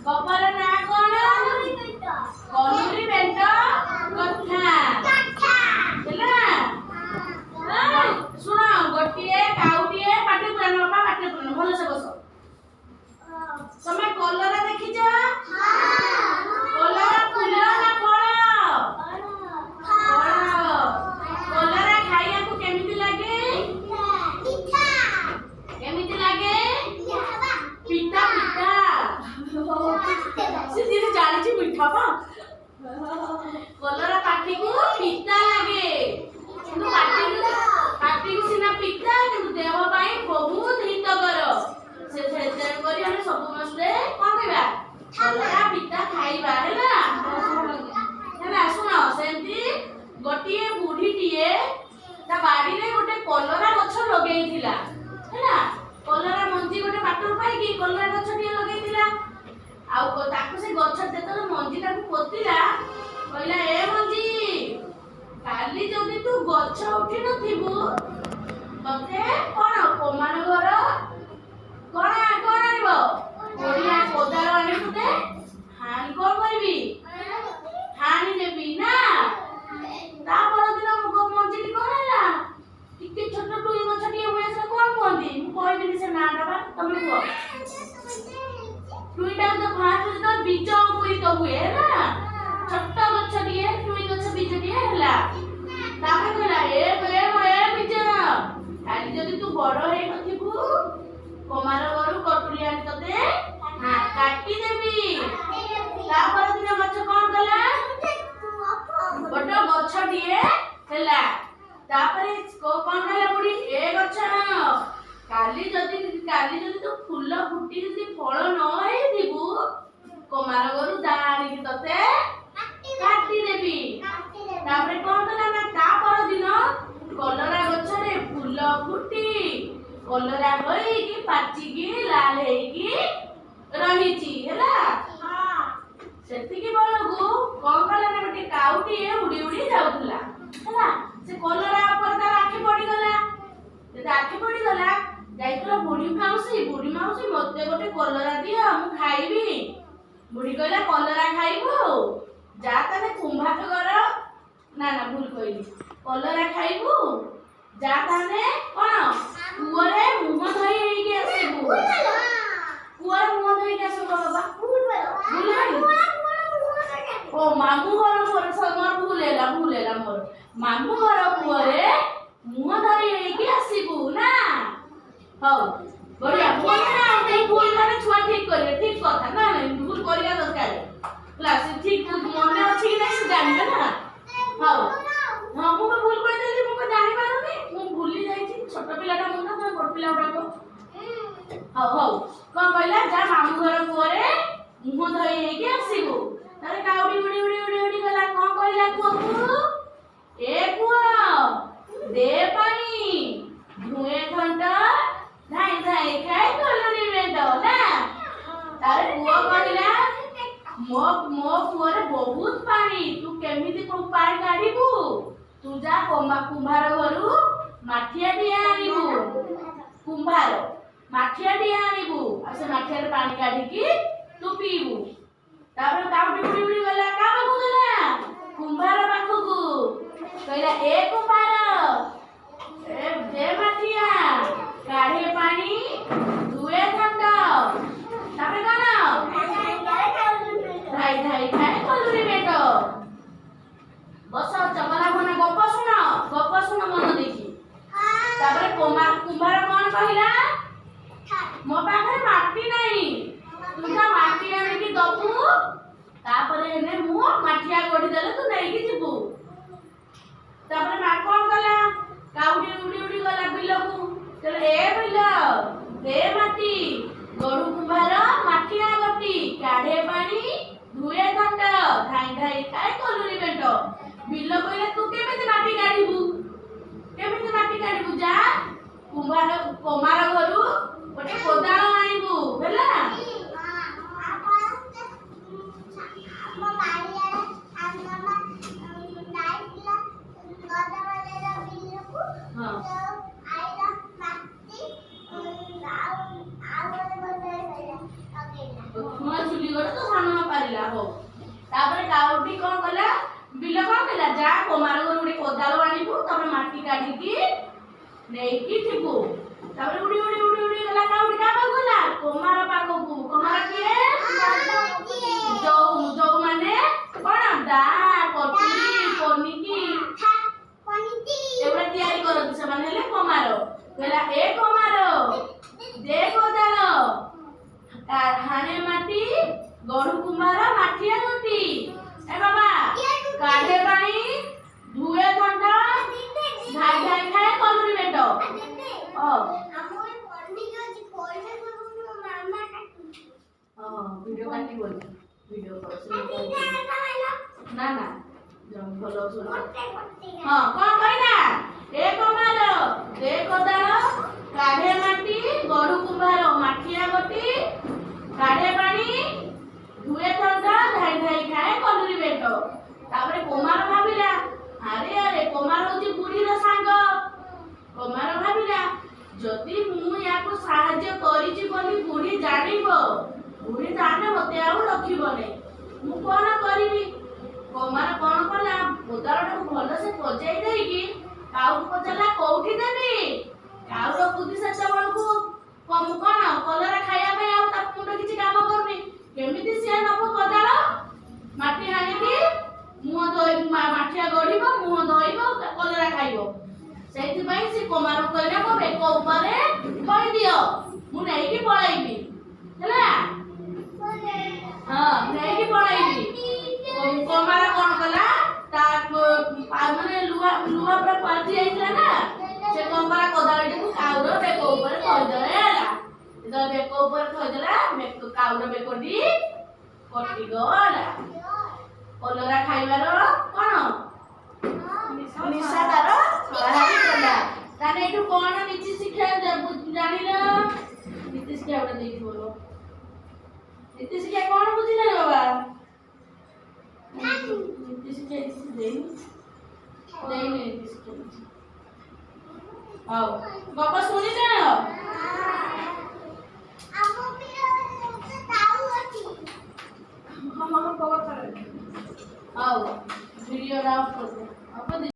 ଗପର ନାଁ କଣ? କଲୁରୀ ବେଣ୍ଟ କଥା ହେଲା। ଶୁଣ, ଗୋଟିଏ କାଉଟିଏ ପାଟି ପୁରାଣ, ବାପା ପାଟି ପୁରାଣ, ଭଲସେ ବସ। ତମେ କଲରା ଦେଖିଛ? କଲରା ଫୁଲ ନା ଫଳ? ଫଳ। କଲରା ଖାଇବାକୁ କେମିତି ଲାଗେ? କେମିତି ଲାଗେ? ପିଠା ପିଠା। ସେ ଦିନ ଜାଣିଛି ମିଠା ପା। କଲରା ପାଟିକୁ ପିତା ଲାଗେ, କିନ୍ତୁ ପାଟିକୁ ସିନା ପିତା, କିନ୍ତୁ ଦେହ ପାଇଁ ବହୁତ ହିତକର। ତେଣୁ କରି ଆମେ ସବୁ ମାସରେ କଣ କରିବା? କଲରା ପିତା ଖାଇବା ହେଲା। ଶୁଣ, ସେମିତି ଗୋଟିଏ ବୁଢୀଟିଏ ତା ବାଡିରେ ଗୋଟେ କଲରା ଗଛ ଲଗେଇଥିଲା ହେଲା। କଲରା ମଞ୍ଜି ଗୋଟେ ବାଟରୁ ପାଇକି କଲରା ଗଛଟିଏ ଲଗେଇଥିଲା। ଆଉ ତାକୁ ସେ ଗଛ ଯେତେବେଳେ ମଞ୍ଜିଟାକୁ ପୋତିଲା, କହିଲା ଏ ମଞ୍ଜି, କାଲି ଯଦି ତୁ ଗଛ ଉଠି ନଥିବୁ, ତତେ କଣ କୋମାର ଘର କଣ ଆଣିବ? କୋଡ଼ିଆ କୋଦାଳ ଆଣି ତତେ ହାଣି କଣ କରିବି? ହାଣି ଦେବି ନା। ତା ପରଦିନ ମଞ୍ଜିଟି କଣ ହେଲା? ଟିକେ ଛୋଟ ଟୁଇ ଗଛଟିଏ ହୁଏ, ସେ କଣ କୁହନ୍ତି? ମୁଁ କହିବିନି ସେ ନାଁଟା ବା, ତମେ କୁହ। ଟୁଇଟାକୁ ତ ଫାଷ୍ଟ ଯେତେବେଳେ ବୀଜ ଅଙ୍କୁରିତ ହୁଏ ହେଲା, ଛୋଟ ଗଛଟିଏ ଟୁଇ ଗଛ ବୀଜଟିଏ ହେଲା। ତାପରେ କହିଲା ଏ ବୀଜ, କାଲି ଯଦି ତୁ ବଡ ହେଇନଥିବୁ, କୁମାର ଘରୁ କଟୁଲି ଆଣି ତତେ କାଟିଦେବି। ତାପରେ ଦିନ ଗଛ କଣ କଲା? ବଡ ଗଛଟିଏ ହେଲା। ତାପରେ କଣ କହିଲା ବୁଢୀ? ଏ ଗଛ, କାଲି ଯଦି ତୁ ଫୁଲ ଫୁଟି ଯଦି ଫଳ ନ ହେଇଥିବୁ, କୁମାର ଘରୁ ଦା ଆଣିକି ତତେ କାଟିଦେବି। ତାପରେ କଣ କଲା ନା, ତା ପରଦିନ କଲରା ଗଛରେ ଫୁଲ ଫୁଟି କଲରା ହେଇକି ପାଚିକି ଲାଲ ହେଇକି ରହିଛି ହେଲା। ସେତିକି ବେଳକୁ କଣ କଲା ନା, ଗୋଟେ କାଉଟିଏ ଉଡି ଉଡି ଯାଉଥିଲା ହେଲା। ସେ କଲରା ଉପରେ ତାର ଆଖି ପଡିଗଲା। ଯଦି ଆଖି ପଡିଗଲା, ଯାଇଥିଲା ବୁଢୀ ମାଉସୀ ମତେ ଗୋଟେ କଲରା ଦିଅ, ମୁଁ ଖାଇବି। ବୁଢୀ କହିଲା କଲରା ଖାଇବୁ? ଯା ତାହେଲେ କୁମ୍ଭାର ଘର, ନା ଭୁଲ କହିଲି, କଲରା ଖାଇବୁ? ଯା ତାହେଲେ କଣ କୂଅରେ ମୁହଁ ଧୋଇ ହେଇକି ଆସିବୁ। କୂଅରେ ମୁହଁ ଧୋଇକି ଆସିବୁ ବାବା। ଓ ମାମୁଁ ଘର କୂଅରେ, ମୋର ଭୁଲ ହେଲା ମୋର। ମାମୁଁ ଘର କୂଅରେ ମୁହଁ ଧୋଇ ହେଇକି ଆସିବୁ ନା। ହଉ ବଢିଆ। ଭୁଲ ମାନେ ଛୁଆ ଠିକ କରିବେ, ଠିକ କଥା ନା, ଭୁଲ କରିବା ଦରକାର। ଠିକ ମନେ ଅଛି କି ନାହିଁ ସେ ଜାଣିବେ ନା। ହଉ, ହଁ ମୁଁ ତ ଭୁଲ କରିଦେଲି, ମୁଁ ତ ଜାଣିପାରୁନି, ମୁଁ ଭୁଲି ଯାଇଛି। ଛୋଟ ପିଲାଟା ମୁଁ ନା, ତମେ ବଡ ପିଲା ଗୁଡାକ। ହଉ କଣ କହିଲା? ଯା ମାମୁଁ ଘର କୂଅରେ ମୁହଁ ଧୋଇ ହେଇକି ଆସିବୁ। ତାପରେ କାଉଟି ଉଡି ଗଲା। କଣ କହିଲା କୂଅକୁ? ଏ କୂଅ, ଦେ ପାଣି, ଧୁଏ ଘଣ୍ଟ, ଧାଇଁ ଧାଇଁ ଖାଏ କଲୁରୀ ବେଣ୍ଟ ନା। ତାପରେ କୂଅ କହିଲା, ମୋ କୂଅରେ ବହୁତ ପାଣି, ତୁ କେମିତି ପାଣି କାଢିବୁ? ତୁ ଯା କୁମ୍ଭାର ଘରୁ ମାଠିଆଟିଏ ଆଣିବୁ। କୁମ୍ଭାର ମାଠିଆଟିଏ ଆଣିବୁ, ଆଉ ସେ ମାଠିଆରେ ପାଣି କାଢିକି ତୁ ପିଇବୁ। ତାପରେ କାଉଟି ଉଡି ଗଲା। କାହା ପାଖକୁ ଗଲା? କୁମ୍ଭାର ପାଖକୁ। କହିଲା ଏ କୁମ୍ଭାର, ଦେ ମାଠିଆ, କାଢେ ପାଣି, ଧୁଏ ଘଣ୍ଟ, ତାପରେ କଣ? ଧାଇ ଧାଇ ଖାଏ କଲୁରୀ ବେଣ୍ଟ। ବସ, ଚଗଲା ଭନା ଗପ ଶୁଣ ମନ ଦେଇକି। ତାପରେ କୁମ୍ଭାର କଣ କହିଲା? ମୋ ପାଖରେ ମାଟି ନାହିଁ, ତୁ ଯା ମାଟି ଆଣିକି ଦବୁ, ତାପରେ ହେଲେ ମୁଁ ମାଠିଆ ଗଢି ଦେଲେ ତୁ ନେଇକି ଯିବୁ। ତାପରେ ମା କଣ କଲା? କାଉଟି ଉଡି ଗଲା ବିଲକୁ। ଏ ବିଲ, ଦେ ମାଟି, ଗଢୁ କୁମ୍ଭାର ମାଠିଆ ଗଟି, କାଢେ ପାଣି, ଧୁଏ ଘଣ୍ଟ, ଧାଇଁ ଧାଇଁ ଖାଏ କଲୁରୀ ବେଣ୍ଟ। ବିଲ କହିଲେ ତୁ କେମିତି ମାଟି କାଢିବୁ? ଯା କୁମ୍ଭାର ଘରୁ ଗୋଟେ କୋଦାଳ ଆଣିବୁ ହେଲା। तो सानो पारिला हो तापर काउटी कोन कला बिल कोन कला जा कुमार गुरु उडी कोदाल आनिबु तापर माटी काढी की नेकी थिबु तापर उडी उडी उडी उडी गला काउटी का गला कुमार पाखकु कुमार किए जो जो माने कोन दा कोटुली कोनिकी एवढा तयारी करत से माने ले कुमार गला ए कुमार दे कोदाल हाणे माटी गड़ू कुमार माठिया गोटी ए बाबा काढे पानी धुए घंटा धाई धाई खाए कलरी बेटो ओ वीडियो काटी बोल वीडियो कर ना ना जंगल सुन हां कोन कहना ए कुमार दे कोदाल काढे माटी गड़ू कुमार माठिया गोटी काढे पानी धुए थंडा धाई धाई खाए कलरी बेटो तापरे कुमार भाबिला अरे अरे कुमार होची बुढ़ी रो सांग कुमार भाबिला जदि मु याको सहाय्य करिछि बोली बुढ़ी जानिबो बुढ़ी जाने मते आउ रखिबो नै मु कोन करिबी कुमार कोन कला उदाहरण भलो से पजाई देई की काउ पचला कोठी देबी काउ रो बुद्धि सच्चा बळकु कम कोन कलरा खाया पे आउ ता मुंड किछि काम करनी केमिति से नबो कोदाल माटी हानी की मुह धोई माठिया गड़ीबो मुह धोइबो कलरा खाइबो सेति पई से कुमार कहला को बेको ऊपरे कहि दियो मु नै की पळाइबी हला हां नै की पळाइबी कुमार कोन कला ता माने लुहा लुहा पर पाती आइला ना से कुमार कोदालटी को काउर बेको ऊपर कहि देला तो बेको ऊपर कहि देला बेको काउर बेकोटी कटि गला कलरा खाइबार कोन निशा तार बाहरी कला ताने एठु कोन नीति शिक्षा जानिलो नीति शिक्षा उडा देई बोलो नीति शिक्षा कोन बुझिले रे बाबा नीति शिक्षा देई नीति शिक्षा आओ बाबा सुनि ना